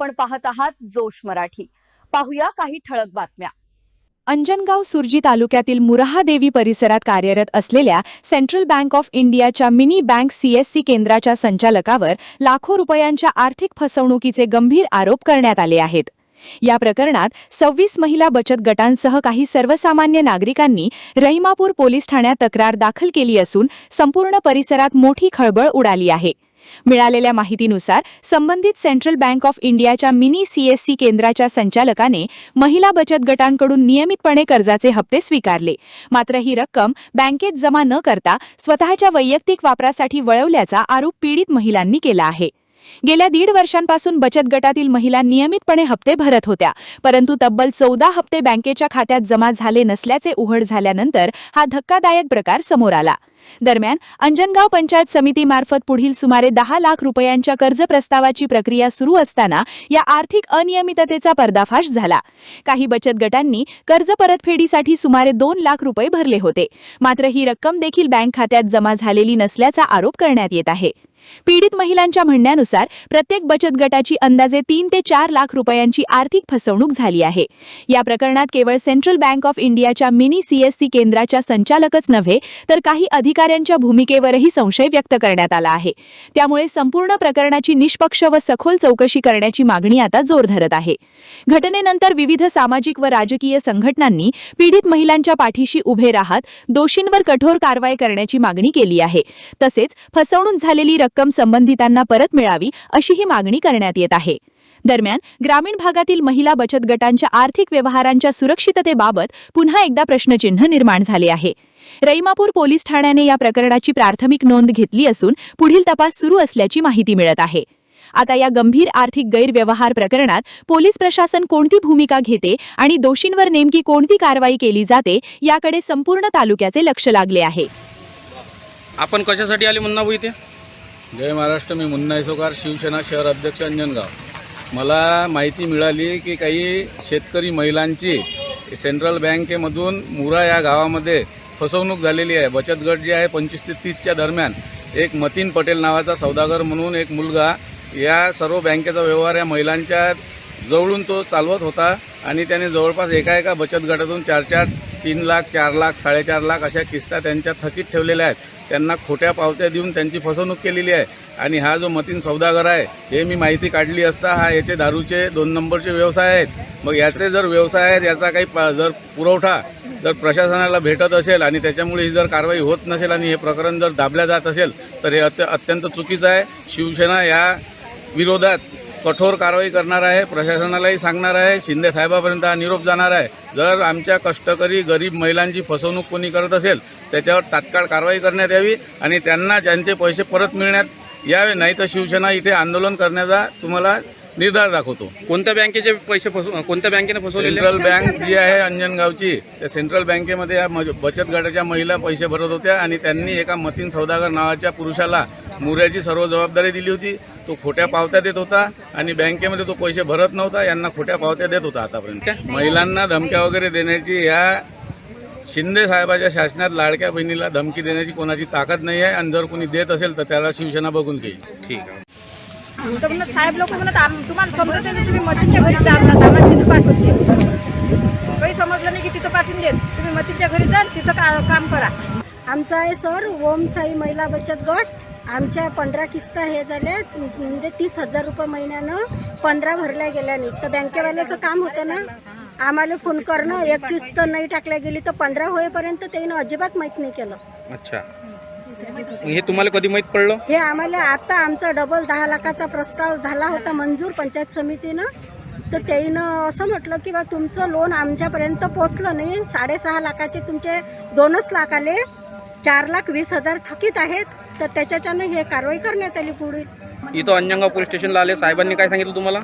आपण पाहत आहात जोश मराठी। पाहूया काही ठळक बातम्या। अंजनगाव सुर्जी तालुक्यातील मुरहादेवी परिसरात कार्यरत असलेल्या सेंट्रल बँक ऑफ इंडियाच्या मिनी बँक सीएससी केंद्राच्या संचालकावर लाखो रुपयांच्या आर्थिक फसवणुकीचे गंभीर आरोप करण्यात आले आहेत। या प्रकरणात 26 महिला बचत गटांसह काही सर्वसामान्य नागरिकांनी रहिमापूर पोलीस ठाण्यात तक्रार दाखल केली असून संपूर्ण परिसरात मोठी खळबळ उडाली आहे। मिळालेल्या माहितीनुसार संबंधित सेंट्रल बँक ऑफ इंडियाच्या मिनी सीएससी केंद्राच्या संचालकाने महिला बचत गटांकडून नियमितपणे कर्जाचे हप्ते स्वीकारले, मात्र ही रक्कम बँकेत जमा न करता स्वतःच्या वैयक्तिक वापरासाठी वळवल्याचा आरोप पीडित महिलांनी केला आहे। गेल्या 1.5 वर्षांपासून बचत गटातील महिला नियमितपणे हप्ते भरत होत्या, परंतु तब्बल 14 हप्ते बँकेच्या खात्यात जमा झाले नसल्याचे उघड झाल्यानंतर हा धक्कादायक प्रकार समोर आला। दरम्यान अंजनगाव पंचायत समितीमार्फत पुढील सुमारे 10 लाख रुपयांच्या कर्ज प्रस्तावाची प्रक्रिया सुरू असताना या आर्थिक अनियमिततेचा पर्दाफाश झाला। काही बचत गटांनी कर्ज परतफेडीसाठी सुमारे 2 लाख रुपये भरले होते, मात्र ही रक्कम देखील बँक खात्यात जमा झालेली नसल्याचा आरोप करण्यात येत आहे। पीडित महिलांच्या म्हणण्यानुसार प्रत्येक बचत गटाची अंदाजे 3 ते 4 लाख रुपयांची आर्थिक फसवणूक झाली आहे। या प्रकरणात केवळ सेंट्रल बँक ऑफ इंडियाच्या मिनी सीएससी केंद्राच्या संचालकच नव्हे तर काही अधिकाऱ्यांच्या भूमिकेवरही संशय व्यक्त करण्यात आला आहे। त्यामुळे संपूर्ण प्रकरणाची निष्पक्ष व सखोल चौकशी करण्याची मागणी आता जोर धरत आहे। घटनेनंतर विविध सामाजिक व राजकीय संघटनांनी पीडित महिलांच्या पाठीशी उभे राहत दोषींवर कठोर कारवाई करण्याची मागणी केली आहे। तसेच फसवणूक झालेली रक्कम संबंधितांना परत मिळावी अशीही मागणी करण्यात येत आहे। दरम्यान ग्रामीण भागातील महिला बचत गटांच्या आर्थिक व्यवहारांच्या सुरक्षिततेबाबत पुन्हा एकदा प्रश्नचिन्ह निर्माण झाले आहे। रहिमापूर पोलीस ठाण्याने या प्रकरणाची प्राथमिक नोंद घेतली असून पुढील तपास सुरू असल्याची माहिती मिळत आहे। आता या गंभीर आर्थिक गैरव्यवहार प्रकरणात पोलीस प्रशासन कोणती भूमिका घेते आणि दोषींवर नेमकी कोणती कारवाई केली जाते याकडे संपूर्ण तालुक्याचे लक्ष लागले आहे। आपण कशासाठी आले मुन्ना भाऊ इथे? जय महाराष्ट्र। मी मुन्ना इसोकार, शिवसेना शहर अध्यक्ष अंजनगाव। मला माहिती मिळाली की काही शेतकरी महिलांची सेंट्रल बँकेमधून मुरा या गावामध्ये फसवणूक झालेली आहे। बचत गट जे आहे 25 ते 30च्या दरम्यान एक मतीन पटेल नावाचा सौदागर म्हणून एक मुलगा या सर्व बँकेचा व्यवहार या महिलांच्या जवळून तो चालवत होता आणि त्याने जवळपास एका बचत गटातून 4 लाख 4 लाख 4.5 लाख अशा किस्ता त्यांच्या थकीत ठेवलेल्या आहेत। त्यांना खोट्या पावत्या देऊन त्यांची फसवणूक केलेली आहे। आणि हा जो मतीन सौदागर आहे हे मी माहिती काढली असता हा याचे दारूचे 2 नंबरचे व्यवसाय आहेत। मग याचे जर व्यवसाय आहेत याचा काही जर पुरवठा जर प्रशासनाला भेटत असेल आणि त्याच्यामुळे ही जर कारवाई होत नसेल आणि हे प्रकरण जर दाबल्या जात असेल तर हे अत्यंत चुकीचं आहे। शिवसेना या विरोधात कठोर कारवाई करणार आहे, प्रशासनालाही सांगणार आहे, शिंदे साहेबांपर्यंत हा निरोप जाणार आहे। जर आमच्या कष्टकरी गरीब महिलांची फसवणूक कोणी करत असेल त्याच्यावर तात्काळ कारवाई करण्यात यावी आणि त्यांना त्यांचे पैसे परत मिळण्यात यावे, नाही तर शिवसेना इथे आंदोलन करण्याचा तुम्हाला निर्धार दाखवतो। कोणत्या बँकेचे पैसे कोणत्या बँकेने फसवलेले? सेंट्रल बँक जी आहे अंजनगावची, त्या सेंट्रल बँकेमध्ये या बचत गटाच्या महिला पैसे भरत होत्या आणि त्यांनी एका मतीन सौदागर नावाच्या पुरुषाला मुऱ्याची सर्व जबाबदारी दिली होती। तो खोट्या पावत्या देत होता आणि बँकेमध्ये तो पैसे भरत नव्हता, यांना खोट्या पावत्या देत होता। आतापर्यंत महिलांना धमक्या वगैरे देण्याची या शिंदे साहेबाच्या शासनात लाडक्या बहिणीला धमकी देण्याची कोणाची ताकद नाही आहे आणि जर कोणी देत असेल तर त्याला शिवसेना बघून घेईल। ठीक आहे। तर म्हणत साहेब लोक म्हणत तुम्हाला समजत नाही, तुम्ही मतीच्या घरी जा, आम्हाला तिथं पाठवून दे। काही समजलं नाही की तिथं पाठवून देत, तुम्ही मतीच्या घरी जा, तिथं काम करा। आमचा आहे सर ओम साई महिला बचत गट। आमच्या 15 किस्ता हे झाले, म्हणजे 30,000 रुपये महिन्यानं 15 भरल्या गेल्या नाही। तर बँकेवाल्याचं काम होतं ना आम्हाला फोन करणं, एक किस्त नाही टाकल्या गेली तर 15 होईपर्यंत त्यानं अजिबात माहीत नाही केलं। अच्छा, हे तुम्हाला कधी माहीत पडलं? हे आम्हाला आता आमचा डबल 10 लाखाचा प्रस्ताव झाला होता मंजूर पंचायत समितीनं, तर त्यानं असं म्हटलं की बा तुमचं लोन आमच्यापर्यंत पोचलं नाही, 6.5 लाखाचे तुमचे 2 लाख आले, 4,20,000 थकीत आहेत, तर त्याच्याच्यानं हे कारवाई करण्यात आली। पुढे इथं अंजनगाव पोलीस स्टेशनला आले, साहेबांनी काय सांगितलं तुम्हाला?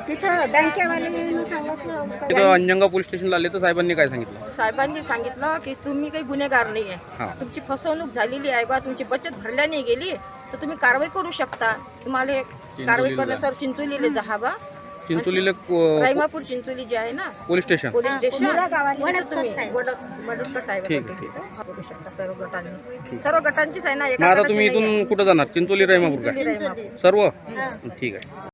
तिथं बँकेवाल्यानं सांगितलं। इथं अंजनगाव पोलीस स्टेशनला आले तर साहेबांनी काय सांगितलं? साहेबांनी सांगितलं की तुम्ही काही गुन्हेगार नाही आहे, तुमची फसवणूक झालेली आहे बा, तुमची बचत भरल्या नाही गेली तर तुम्ही कारवाई करू शकता। तुम्हाला कारवाई करण्यासाठी चिंचोलीला जा बा, चिंचोलीला रहिमापूर चिंचोली जे आहे ना पोलीस स्टेशन तुम्ही वडोदकर साहेब करू शकता। सर्व गटांचीच आहे ना। आता तुम्ही इथून कुठं जाणार? चिंचोली रहिमापूर का सर्व? ठीक आहे।